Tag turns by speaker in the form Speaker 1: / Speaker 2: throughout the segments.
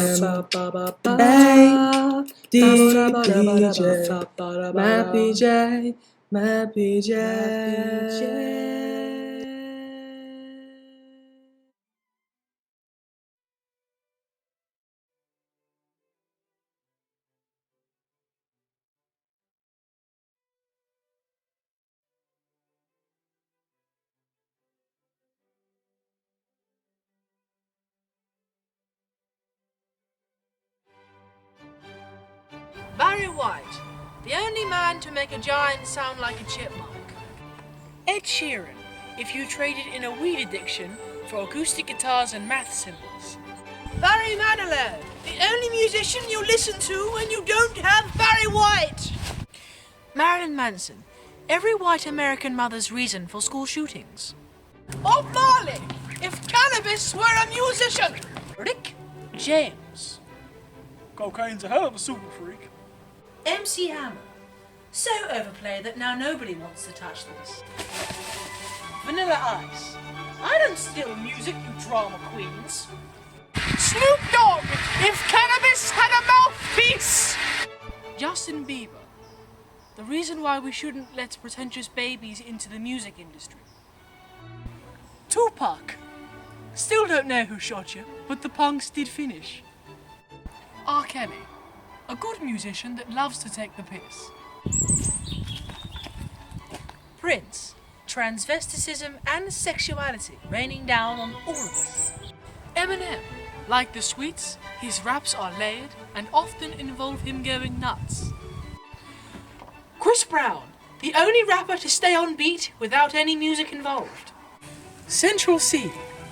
Speaker 1: M.A.D.P.J, M.A.D.P.J.
Speaker 2: Barry White, the only man to make a giant sound like a chipmunk. Ed Sheeran, if you traded in a weed addiction for acoustic guitars and math symbols. Barry Manilow, the only musician you listen to when you don't have Barry White. Marilyn Manson, every white American mother's reason for school shootings. Bob Marley, if cannabis were a musician. Rick James.
Speaker 3: Cocaine's a hell of a super freak.
Speaker 2: MC Hammer, so overplayed that now nobody wants to touch this. Vanilla Ice, I don't steal music, you drama queens. Snoop Dogg, if cannabis had a mouthpiece. Justin Bieber, the reason why we shouldn't let pretentious babies into the music industry. Tupac, still don't know who shot you, but the punks did finish. R. Kelly, a good musician that loves to take the piss. Prince, transvesticism and sexuality raining down on all of us. Eminem, like the sweets, his raps are layered and often involve him going nuts. Chris Brown, the only rapper to stay on beat without any music involved.
Speaker 3: Central C,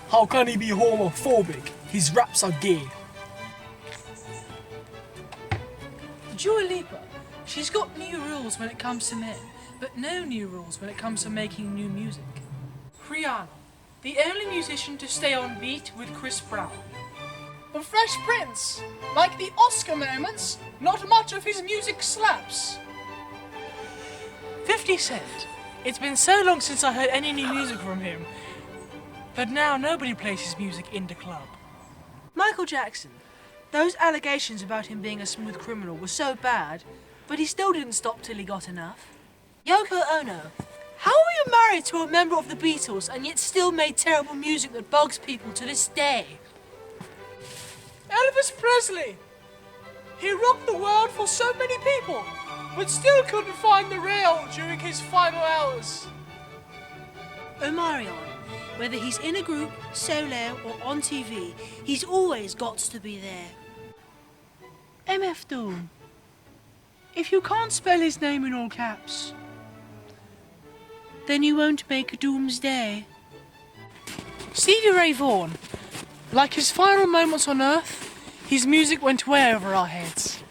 Speaker 3: how can he be homophobic? His raps are gay.
Speaker 2: Dua Lipa, she's got new rules when it comes to men, but no new rules when it comes to making new music. Rihanna, the only musician to stay on beat with Chris Brown. The Fresh Prince, like the Oscar moments, not much of his music slaps. 50 Cent, it's been so long since I heard any new music from him, but now nobody plays his music in the club. Michael Jackson, those allegations about him being a smooth criminal were so bad, but he still didn't stop till he got enough. Yoko Ono, how were you married to a member of the Beatles and yet still made terrible music that bugs people to this day? Elvis Presley, he rocked the world for so many people, but still couldn't find the rail during his final hours. Omarion, whether he's in a group, solo or on TV, he's always got to be there. MF Doom, if you can't spell his name in all caps, then you won't make Doomsday. Stevie Ray Vaughan, like his final moments on Earth, his music went way over our heads.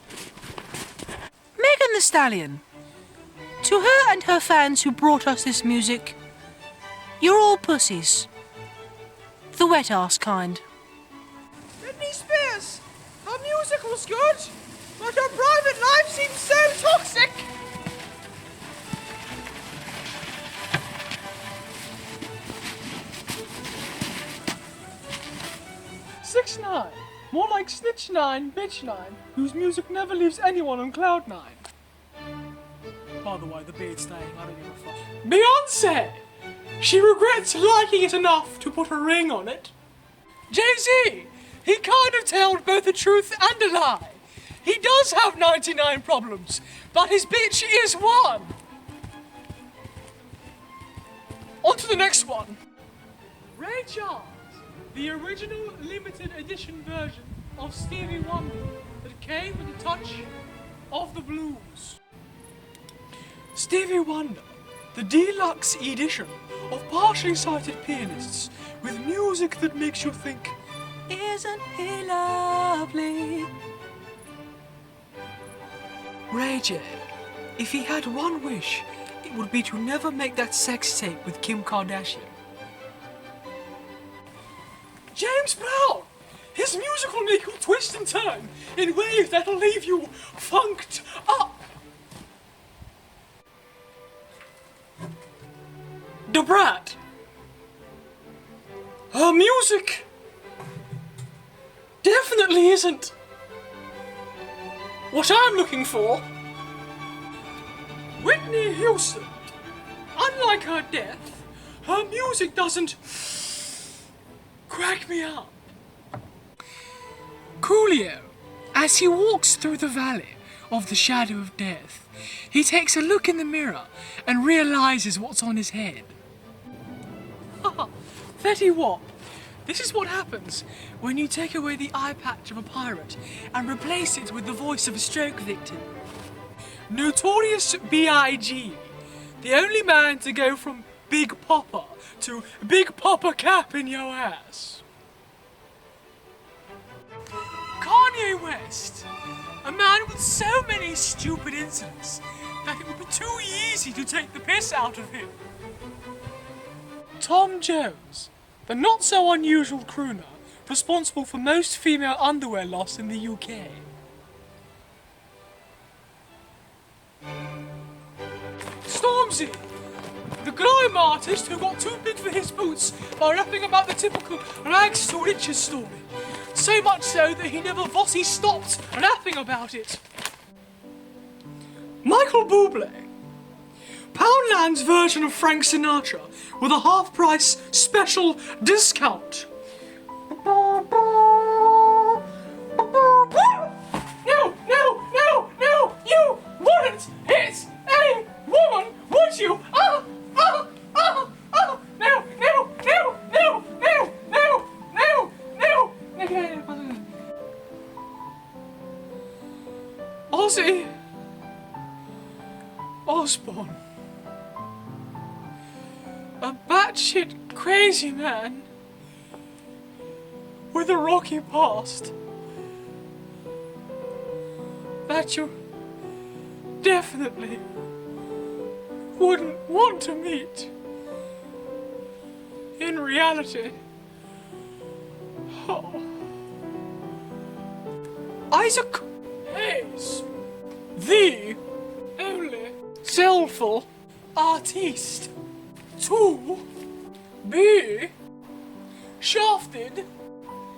Speaker 2: Megan Thee Stallion, to her and her fans who brought us this music, you're all pussies. The wet-ass kind. Britney Spears, her music was good, but her private life seems so toxic.
Speaker 3: Six 9, more like Snitch 9, Bitch 9, whose music never leaves anyone on cloud 9. By the way, the beard's staying, I don't give a fuck. Beyonce! She regrets liking it enough to put a ring on it. Jay-Z! He kind of told both a truth and a lie. He does have 99 problems, but his bitch is one. On to the next one. Ray Charles, the original limited edition version of Stevie Wonder that came with a touch of the blues. Stevie Wonder, the deluxe edition of partially sighted pianists with music that makes you think, isn't he lovely? Ray J, if he had one wish, it would be to never make that sex tape with Kim Kardashian. James Brown, his music will make you twist and turn in ways that'll leave you funked up. Da Brat, her music definitely isn't what I'm looking for. Whitney Houston, unlike her death, her music doesn't crack me up. Coolio, as he walks through the valley of the shadow of death, he takes a look in the mirror and realises what's on his head. Fetty Wap, this is what happens when you take away the eye patch of a pirate and replace it with the voice of a stroke victim. Notorious B.I.G., the only man to go from Big Popper to Big Popper cap in your ass. Kanye West, a man with so many stupid incidents that it would be too easy to take the piss out of him. Tom Jones, the not so unusual crooner responsible for most female underwear loss in the UK. Stormzy, the grime artist who got too big for his boots by rapping about the typical rags to riches story. So much so that he never Vossi stopped rapping about it. Michael Bublé, Poundland's version of Frank Sinatra with a half-price special discount. No, you wouldn't hit a woman, would you? No. Ozzy Osbourne, a batshit crazy man with a rocky past that you definitely wouldn't want to meet in reality. Oh. Isaac Hayes, the only soulful artiste to be shafted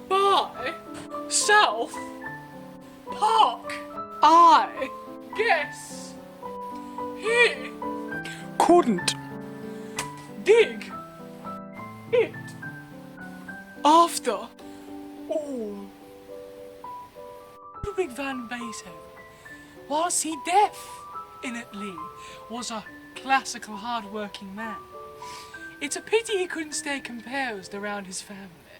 Speaker 3: by South Park. I guess he couldn't dig it after all. Ludwig van Beethoven, was he definitely was a classical hard-working man. It's a pity he couldn't stay composed around his family.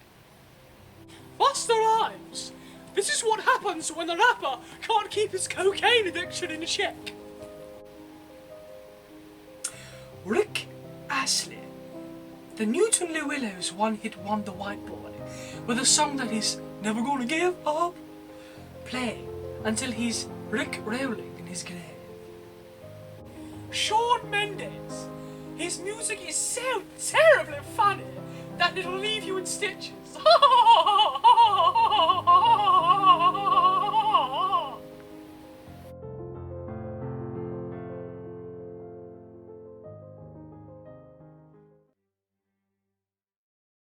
Speaker 3: Buster Rhymes, this is what happens when the rapper can't keep his cocaine addiction in check. Rick Astley, the Newton Llewellyn's one-hit wonder white boy, with a song that is never gonna give up, playing until he's Rick rolling in his grave. Shawn Mendes, his music is so terribly funny that it'll leave you in stitches.